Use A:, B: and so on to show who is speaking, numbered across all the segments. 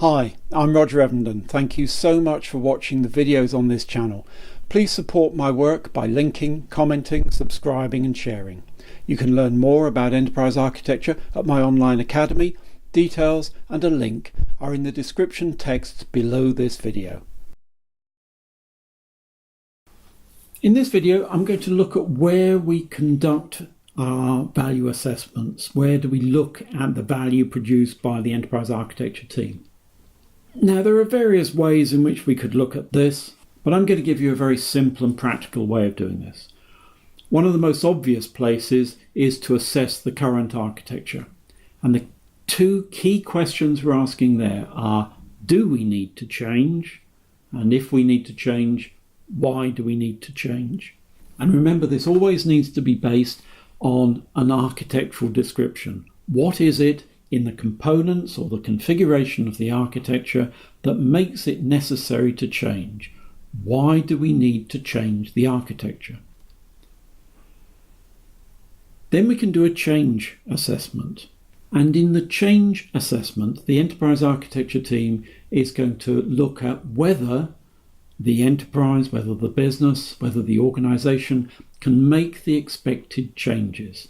A: Hi, I'm Roger Evenden. Thank you so much for watching the videos on this channel. Please support my work by linking, commenting, subscribing and sharing. You can learn more about enterprise architecture at my online academy. Details and a link are in the description text below this video. In this video, I'm going to look at where we conduct our value assessments. Where do we look at the value produced by the enterprise architecture team? Now, there are various ways in which we could look at this, but I'm going to give you a very simple and practical way of doing this. One of the most obvious places is to assess the current architecture. And the two key questions we're asking there are, do we need to change? And if we need to change, why do we need to change? And remember, this always needs to be based on an architectural description. What is it in the components or the configuration of the architecture that makes it necessary to change? Why do we need to change the architecture? Then we can do a change assessment. And in the change assessment, the enterprise architecture team is going to look at whether the enterprise, whether the business, whether the organization can make the expected changes.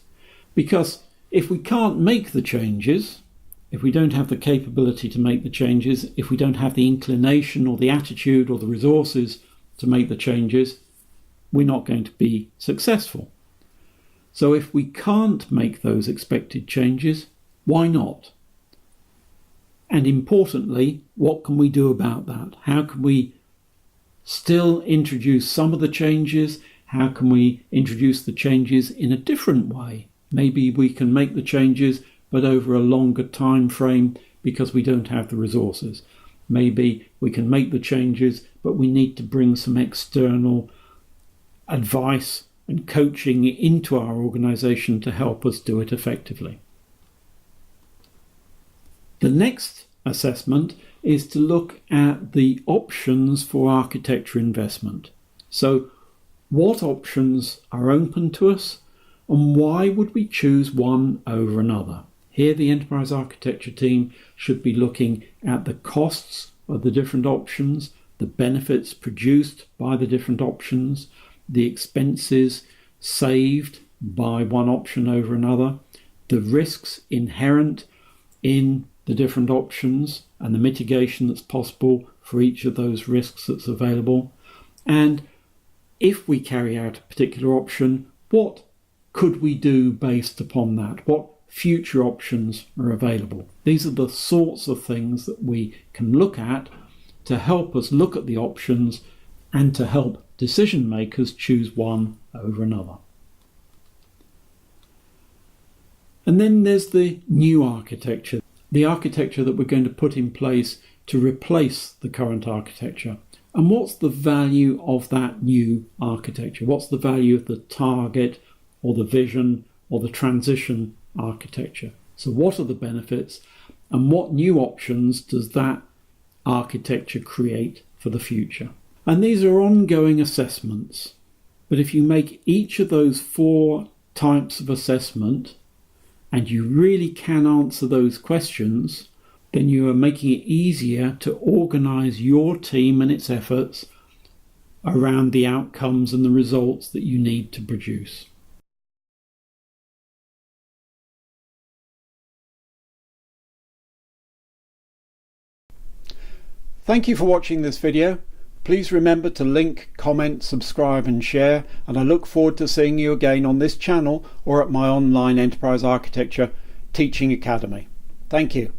A: Because if we can't make the changes, if we don't have the capability to make the changes, if we don't have the inclination or the attitude or the resources to make the changes, we're not going to be successful. So if we can't make those expected changes, why not? And importantly, what can we do about that? How can we still introduce some of the changes? How can we introduce the changes in a different way? Maybe we can make the changes but over a longer time frame because we don't have the resources. Maybe we can make the changes but we need to bring some external advice and coaching into our organization to help us do it effectively. The next assessment is to look at the options for architecture investment. So what options are open to us and why would we choose one over another? Here the enterprise architecture team should be looking at the costs of the different options, the benefits produced by the different options, the expenses saved by one option over another, the risks inherent in the different options and the mitigation that's possible for each of those risks that's available. And if we carry out a particular option, what could we do based upon that? What future options are available? These are the sorts of things that we can look at to help us look at the options and to help decision makers choose one over another. And then there's the new architecture. The architecture that we're going to put in place to replace the current architecture. And what's the value of that new architecture? What's the value of the target or the vision or the transition architecture? So what are the benefits and what new options does that architecture create for the future? And these are ongoing assessments. But if you make each of those 4 types of assessment and you really can answer those questions, then you are making it easier to organize your team and its efforts around the outcomes and the results that you need to produce. Thank you for watching this video. Please remember to link, comment, subscribe and share, and I look forward to seeing you again on this channel or at my online enterprise architecture teaching academy. Thank you.